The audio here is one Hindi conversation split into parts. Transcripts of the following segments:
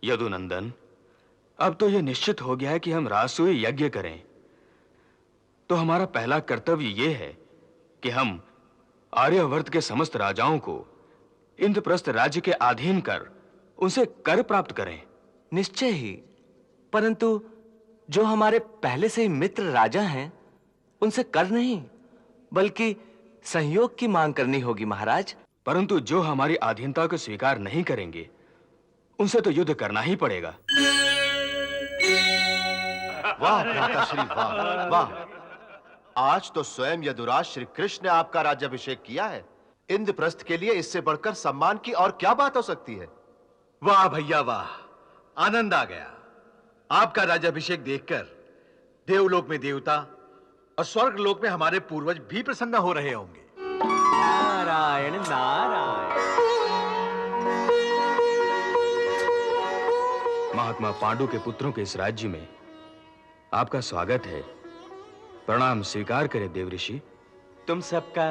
यदुनंदन, अब तो यह निश्चित हो गया है कि हम राजसूय यज्ञ करें। तो हमारा पहला कर्तव्य यह है कि हम आर्यावर्त के समस्त राजाओं को इंद्रप्रस्थ राज्य के अधीन कर उनसे कर प्राप्त करें। निश्चय ही, परंतु जो हमारे पहले से ही मित्र राजा हैं, उनसे कर नहीं बल्कि सहयोग की मांग करनी होगी महाराज। परंतु जो हमारी अधीनता को स्वीकार नहीं करेंगे, उनसे तो युद्ध करना ही पड़ेगा। वाह भ्राताश्री, वाह वाह! आज तो स्वयं यदुराज श्री कृष्ण ने आपका राज्याभिषेक किया है। इंद्रप्रस्थ के लिए इससे बढ़कर सम्मान की और क्या बात हो सकती है? वाह भैया वाह, आनंद आ गया। आपका राज्याभिषेक देखकर देवलोक में देवता और स्वर्ग लोक में हमारे पूर्वज भी प्रसन्न हो रहे होंगे। नारायण नारायण। महात्मा पांडु के पुत्रों के इस राज्य में आपका स्वागत है। प्रणाम स्वीकार करें देवऋषि। तुम सबका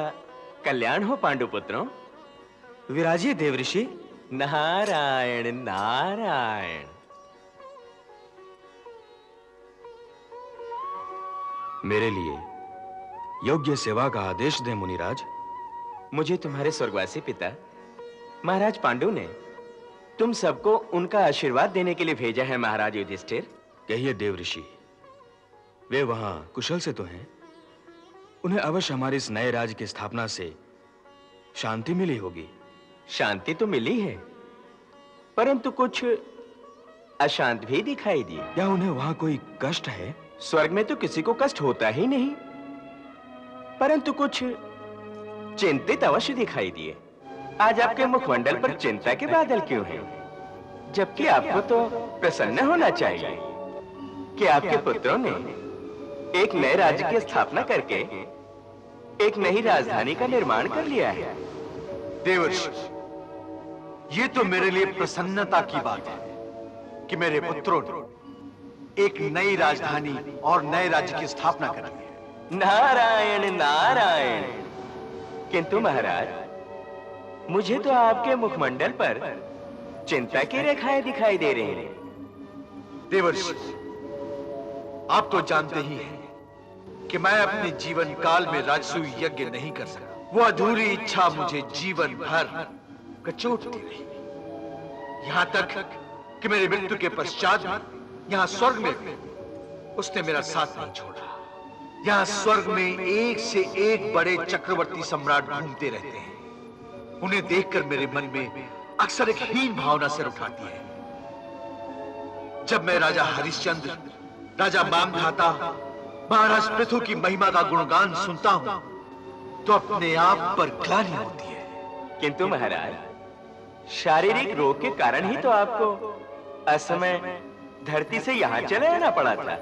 कल्याण हो पांडु पुत्रों। विराजिए देवऋषि। नारायण नारायण। मेरे लिए योग्य सेवा का आदेश दें मुनिराज। मुझे तुम्हारे स्वर्गवासी पिता महाराज पांडु ने तुम सबको उनका आशीर्वाद देने के लिए भेजा है महाराज युधिष्ठिर। कहिए देवऋषि, वे वहां कुशल से तो हैं? उन्हें अवश्य हमारे इस नए राज्य की स्थापना से शांति मिली होगी। शांति तो मिली है, परंतु कुछ अशांत भी दिखाई दी। क्या उन्हें वहां कोई कष्ट है? स्वर्ग में तो किसी को कष्ट होता ही नहीं, परंतु कुछ चिंतित अवश्य दिखाई दिए। आज आपके मुखमंडल पर चिंता के बादल क्यों हैं? जबकि आपको तो प्रसन्न होना चाहिए कि आपके पुत्रों ने एक नए राज्य की स्थापना करके एक नई राजधानी का निर्माण कर लिया है। देवर्षि, ये तो मेरे लिए प्रसन्नता की बात है कि मेरे पुत्रों ने एक नई राजधानी और नए राज्य की स्थापना करी है। नारायण नारायण। किंतु महाराज, मुझे तो आपके मुखमंडल पर चिंता की रेखाएं दिखाई दे रही हैं। देवर्षि, आप तो जानते ही हैं कि मैं अपने जीवन काल में राजसूय यज्ञ नहीं कर सका। वो अधूरी इच्छा मुझे जीवन भर कचोटती रही, यहां तक कि मेरी मृत्यु के पश्चात यहां स्वर्ग में उसने मेरा साथ नहीं छोड़ा। यहां स्वर्ग में एक से एक बड़े चक्रवर्ती सम्राट घूमते रहते हैं। उन्हें देखकर मेरे मन में अक्सर एक हीन भावना सिर उठाती है। जब मैं राजा हरिश्चंद्र, राजा मामधाता, महाराज पृथु की महिमा का गुणगान सुनता हूं तो अपने आप पर ग्लानि होती है। किंतु महाराज, शारीरिक रोग के कारण ही तो आपको असमय धरती से यहां चले आना पड़ा था।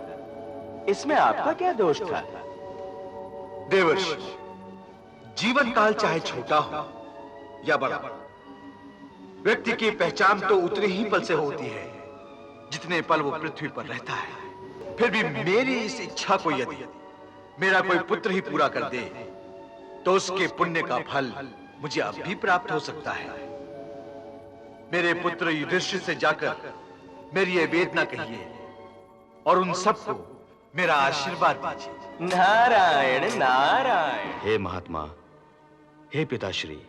इसमें आपका क्या दोष था? देवर्षि, जीवन काल चाहे छोटा हो या बड़ा, व्यक्ति की पहचान तो उतने ही पल से होती है जितने पल वो पृथ्वी पर रहता है। फिर भी मेरी इस इच्छा को यदि मेरा कोई पुत्र ही पूरा कर दे तो उसके पुण्य का फल मुझे अब भी प्राप्त हो सकता है। मेरे पुत्र युधिष्ठिर से जाकर मेरी ये वेदना कहिए और उन सबको मेरा आशीर्वाद दीजिए। नारायण नारायण। हे महात्मा, हे पिताश्री,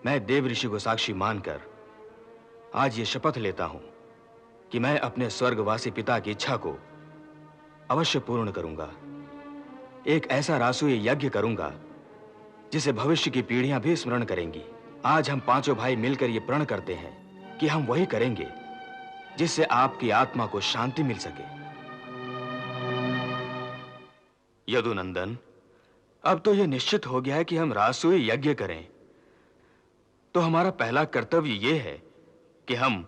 मैं देवऋषि को साक्षी मानकर आज ये शपथ लेता हूं कि मैं अपने स्वर्गवासी पिता की इच्छा को अवश्य पूर्ण करूंगा। एक ऐसा राजसूय यज्ञ करूंगा जिसे भविष्य की पीढ़ियां भी स्मरण करेंगी। आज हम पांचों भाई मिलकर यह प्रण करते हैं कि हम वही करेंगे जिससे आपकी आत्मा को शांति मिल सके। यदुनंदन, अब तो यह निश्चित हो गया है कि हम राजसूय यज्ञ करें। तो हमारा पहला कर्तव्य यह है कि हम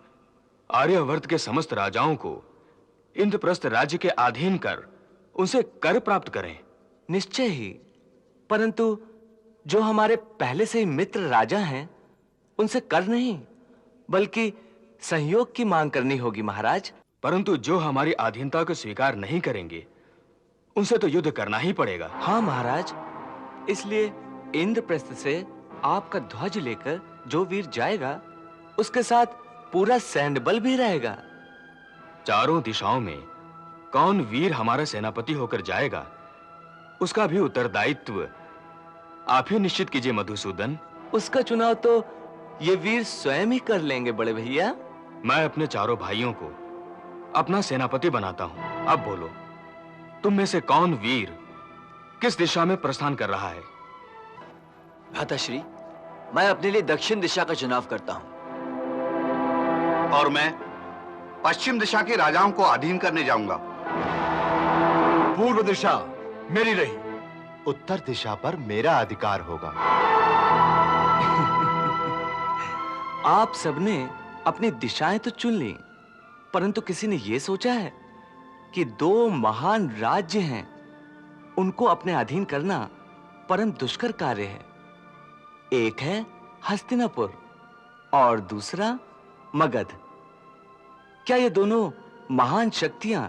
आर्यावर्त के समस्त राजाओं को इंद्रप्रस्थ राज्य के अधीन कर उनसे कर प्राप्त करें। निश्चय ही, परंतु जो हमारे पहले से ही मित्र राजा हैं, उनसे कर नहीं बल्कि सहयोग की मांग करनी होगी महाराज। परंतु जो हमारी अधीनता को स्वीकार नहीं करेंगे, उनसे तो युद्ध करना ही पड़ेगा। हाँ महाराज, इसलिए इंद्रप्रस्थ से आपका ध्वज लेकर जो वीर जाएगा, उसके साथ पूरा सैन्य बल भी रहेगा। चारों दिशाओं में कौन वीर हमारा सेनापति होकर जाएगा, उसका भी उत्तरदायित्व आप ही निश्चित कीजिए मधुसूदन। उसका चुनाव तो ये वीर स्वयं ही कर लेंगे बड़े भैया। मैं अपने चारों भाइयों को अपना सेनापति बनाता हूं। अब बोलो, तुम में से कौन वीर किस दिशा में प्रस्थान कर रहा है? भ्राताश्री, मैं अपने लिए दक्षिण दिशा का चुनाव करता हूं। और मैं पश्चिम दिशा के राजाओं को अधीन करने जाऊंगा। पूर्व दिशा मेरी रही। उत्तर दिशा पर मेरा अधिकार होगा। आप सबने अपनी दिशाएं तो चुन ली, परंतु किसी ने यह सोचा है कि दो महान राज्य हैं, उनको अपने अधीन करना परम दुष्कर कार्य है। एक है हस्तिनापुर और दूसरा मगध। क्या ये दोनों महान शक्तियां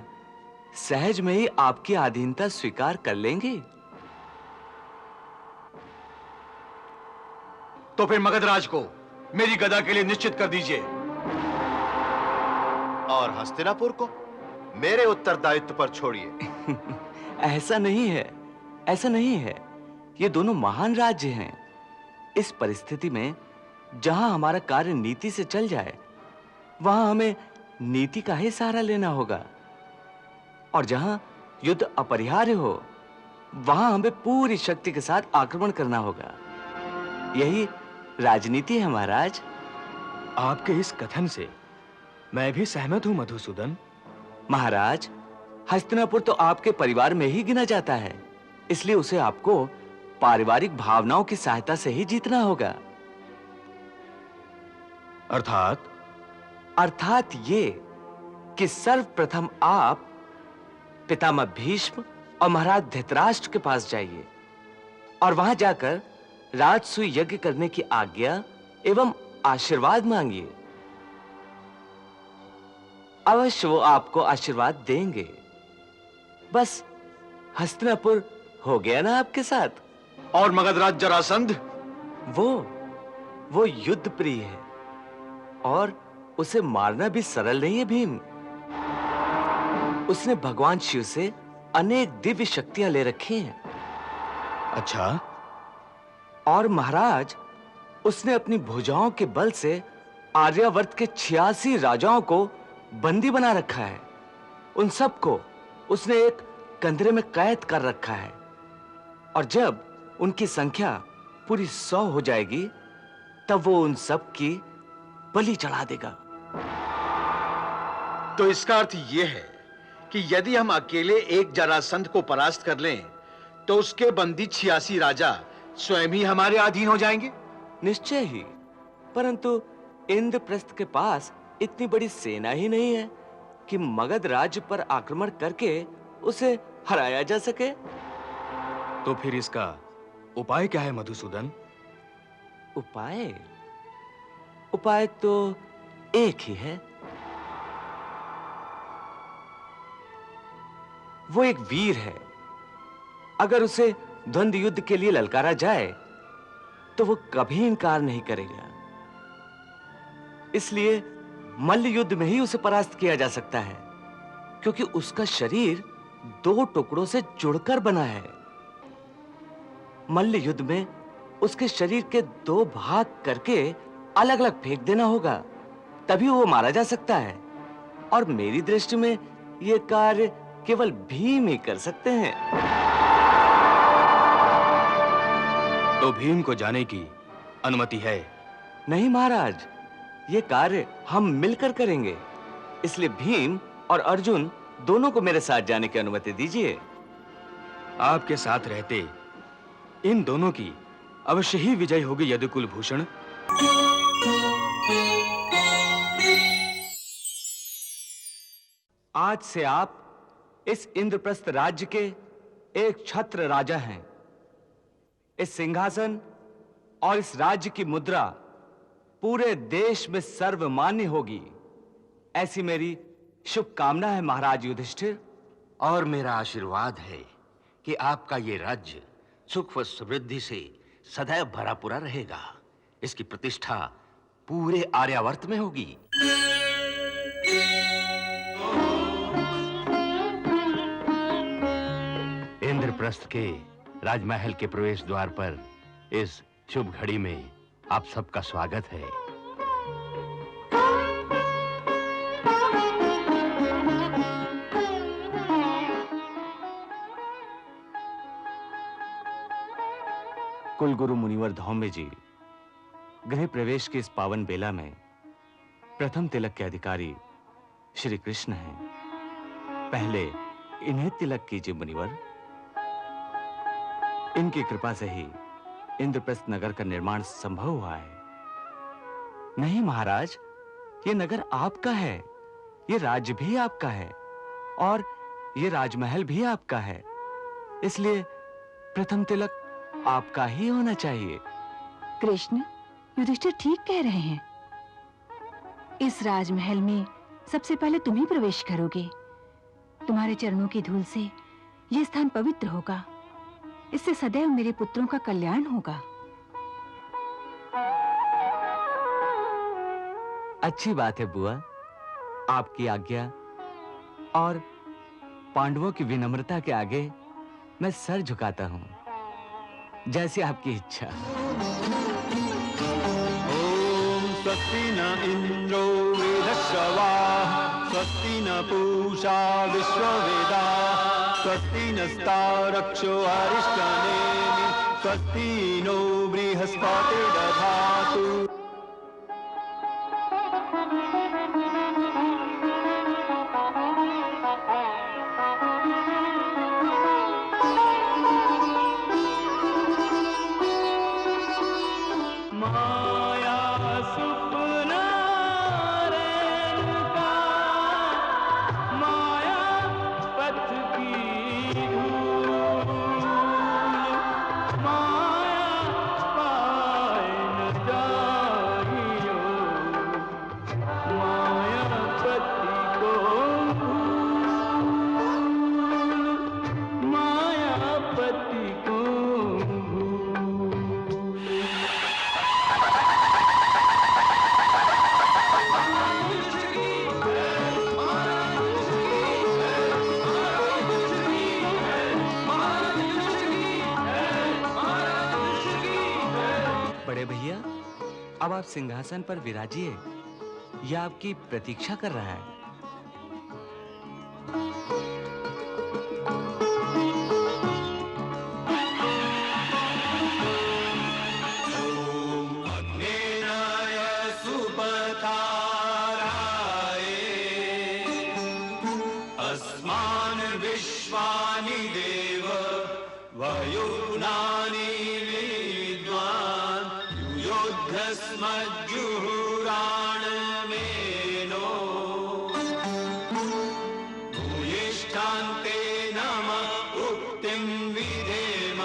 सहज में ही आपकी अधीनता स्वीकार कर लेंगी? तो फिर मगधराज को मेरी गदा के लिए निश्चित कर दीजिए। और हस्तिनापुर को मेरे उत्तरदायित्व पर छोड़िए। ऐसा नहीं है, ऐसा नहीं है। ये दोनों महान राज्य हैं। इस परिस्थिति में जहां हमारा कार्य नीति से चल जाए, वहां हमें नीति का ही सहारा लेना होगा, और जहां युद्ध अपरिहार्य हो, वहां हमें पूरी शक्ति के साथ आक्रमण करना होगा। यही राजनीति है महाराज। आपके इस कथन से मैं भी सहमत हूं मधुसूदन। महाराज, हस्तिनापुर तो आपके परिवार में ही गिना जाता है, इसलिए उसे आपको पारिवारिक भावनाओं की सहायता से ही जीतना होगा। अर्थात ये कि सर्वप्रथम आप पितामह भीष्म और महाराज धृतराष्ट्र के पास जाइए और वहां जाकर राजसूय यज्ञ करने की आज्ञा एवं आशीर्वाद मांगिए। अवश्य वो आपको आशीर्वाद देंगे। बस हस्तिनापुर हो गया ना आपके साथ। और मगधराज जरासंध? वो युद्ध प्रिय है और उसे मारना भी सरल नहीं है भीम। उसने भगवान शिव से अनेक दिव्य शक्तियां ले रखी हैं। अच्छा? और महाराज, उसने अपनी भुजाओं के बल से आर्यावर्त के 86 राजाओं को बंदी बना रखा है। उन सबको उसने एक कंदरे में कैद कर रखा है, और जब उनकी संख्या पूरी 100 हो जाएगी, तब वो उन सब की बलि चढ़ा देगा। तो इसका अर्थ यह है कि यदि हम अकेले एक जरासंध को परास्त कर लें, तो उसके बंदी 86 राजा स्वयं ही हमारे अधीन हो जाएंगे? निश्चय ही, परंतु इंद्रप्रस्थ के पास इतनी बड़ी सेना ही नहीं है कि मगध राज्य पर आक्रमण करके उसे हराया जा सके। तो फिर इसका उपाय क्या है मधुसूदन? उपाय तो एक ही है। वो एक वीर है। अगर उसे द्वंद्व युद्ध के लिए ललकारा जाए तो वो कभी इनकार नहीं करेगा। इसलिए मल्ल युद्ध में ही उसे परास्त किया जा सकता है, क्योंकि उसका शरीर 2 टुकड़ों से जुड़कर बना है। मल्ल युद्ध में उसके शरीर के 2 भाग करके अलग अलग फेंक देना होगा, तभी वो मारा जा सकता है। और मेरी दृष्टि में यह कार्य केवल भीम ही कर सकते हैं। तो भीम को जाने की अनुमति है? नहीं महाराज, ये कार्य हम मिलकर करेंगे, इसलिए भीम और अर्जुन दोनों को मेरे साथ जाने की अनुमति दीजिए। आपके साथ रहते इन दोनों की अवश्य ही विजय होगी यदुकुल भूषण। आज से आप इस इंद्रप्रस्थ राज्य के एक छत्र राजा हैं। इस सिंहासन और इस राज्य की मुद्रा पूरे देश में सर्वमान्य होगी, ऐसी मेरी शुभकामना है महाराज युधिष्ठिर। और मेरा आशीर्वाद है कि आपका ये राज्य सुख व समृद्धि से सदैव भरा पूरा रहेगा। इसकी प्रतिष्ठा पूरे आर्यावर्त में होगी। इंद्रप्रस्थ के राजमहल के प्रवेश द्वार पर इस शुभ घड़ी में आप सबका स्वागत है। कुलगुरु मुनिवर धौम्य जी गृह प्रवेश के इस पावन बेला में प्रथम तिलक के अधिकारी श्री कृष्ण हैं। पहले इन्हें तिलक कीजिए मुनिवर। इनकी कृपा से ही इंद्रप्रस्थ नगर का निर्माण संभव हुआ है। नहीं महाराज, ये नगर आपका है, ये राज्य भी आपका है और ये राजमहल भी आपका है। इसलिए प्रथम तिलक आपका ही होना चाहिए। कृष्ण, युधिष्ठिर ठीक कह रहे हैं। इस राजमहल में सबसे पहले तुम ही प्रवेश करोगे। तुम्हारे चरणों की धूल से यह स्थान पवित्र होगा। इससे सदैव मेरे पुत्रों का कल्याण होगा। अच्छी बात है बुआ, आपकी आज्ञा और पांडवों की विनम्रता के आगे मैं सर झुकाता हूं। जैसी आपकी इच्छा। ओम स्वस्ति न इंद्रो वेदश्रवाः स्वस्ति न पूषा विश्ववेदाः स्वस्ति नस्तारक्षो अरिष्टनेमि स्वस्ति नो बृहस्पतिर्दधातु। अब आप सिंहासन पर विराजिए, यह आपकी प्रतीक्षा कर रहा है। अस्मान् विश्वानि देव वयुनानि विद्वान् युयोद्धस्मज्जुहुराणमेनो भूयिष्ठान्ते नम उक्तिं विधेम।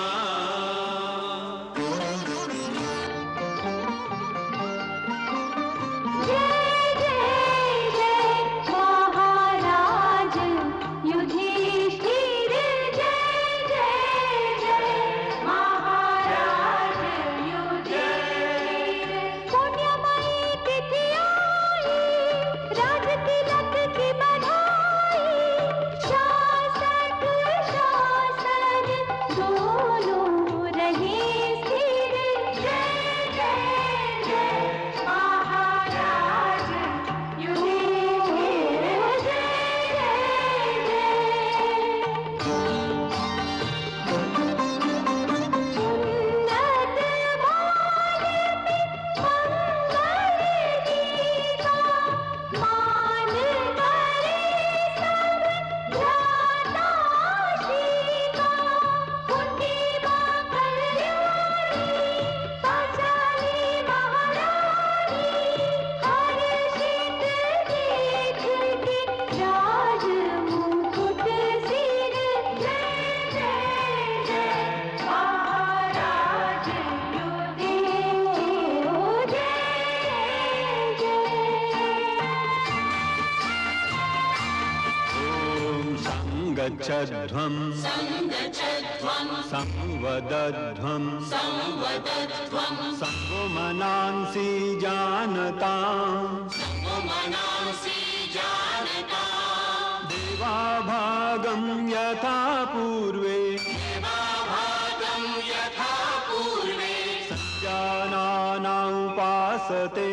पुण्यमा संगच्छध्वं संवदध्वं संगो मनांसि जानतां देवाभागं यथा पूर्वे संजानाना उपासते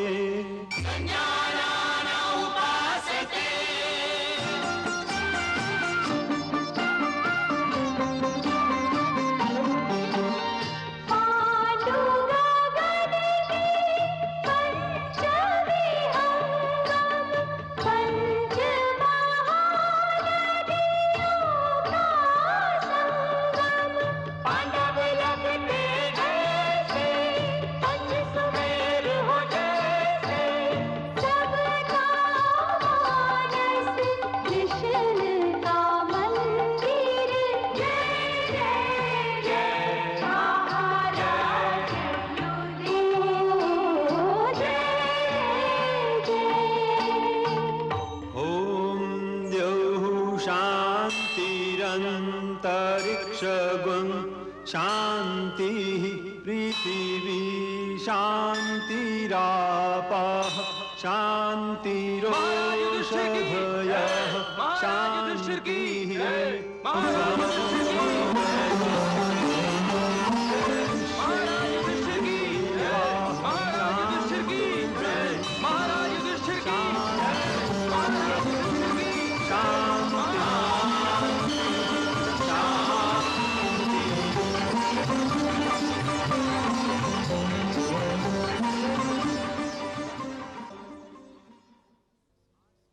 शांतिरंतरिक्षगुं शांति पृथिवी शांतिरापः शांतिरोषधयः शांतिः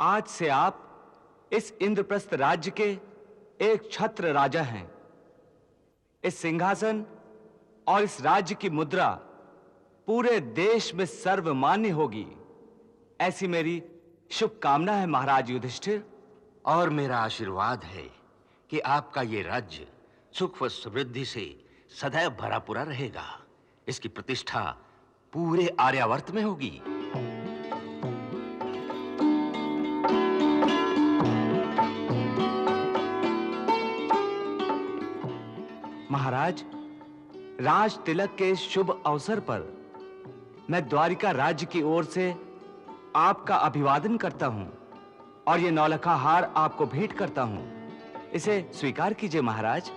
आज से आप इस इंद्रप्रस्थ राज्य के एक छत्र राजा हैं। इस सिंहासन और इस राज्य की मुद्रा पूरे देश में सर्वमान्य होगी, ऐसी मेरी शुभकामना है महाराज युधिष्ठिर। और मेरा आशीर्वाद है कि आपका ये राज्य सुख व समृद्धि से सदैव भरा पूरा रहेगा। इसकी प्रतिष्ठा पूरे आर्यावर्त में होगी। महाराज, राज तिलक के इस शुभ अवसर पर मैं द्वारिका राज्य की ओर से आपका अभिवादन करता हूं और ये नौलखा हार आपको भेंट करता हूं। इसे स्वीकार कीजिए महाराज।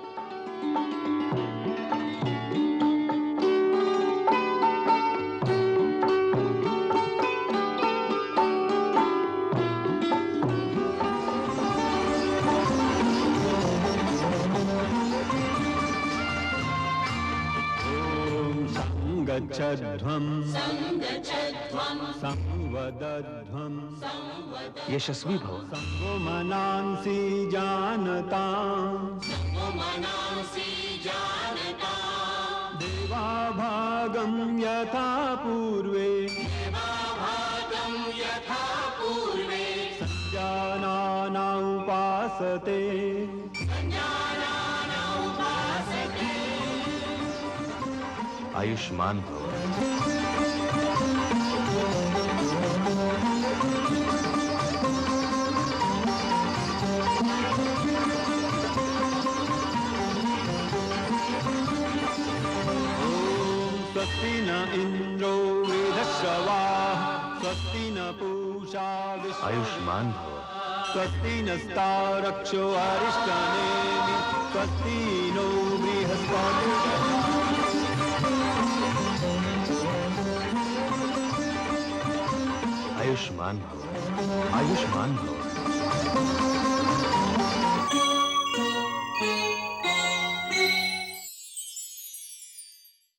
संगच्छध्वं संवदध्वं यशस्वी भव। संगो मनांसि जानतां देवाभागं यथा पूर्वे संजानाना उपासते आयुष्मान भव। स्वस्ति न इंद्रो वृद्धश्रवाः स्वस्ति न पूषा आयुष्मान भव। स्वस्ति नस्तारक्षो अरिष्टनेमि स्वस्ति नो बृहस्पतिर्दधातु। आयुष्मान भव। आयुष्मान भव।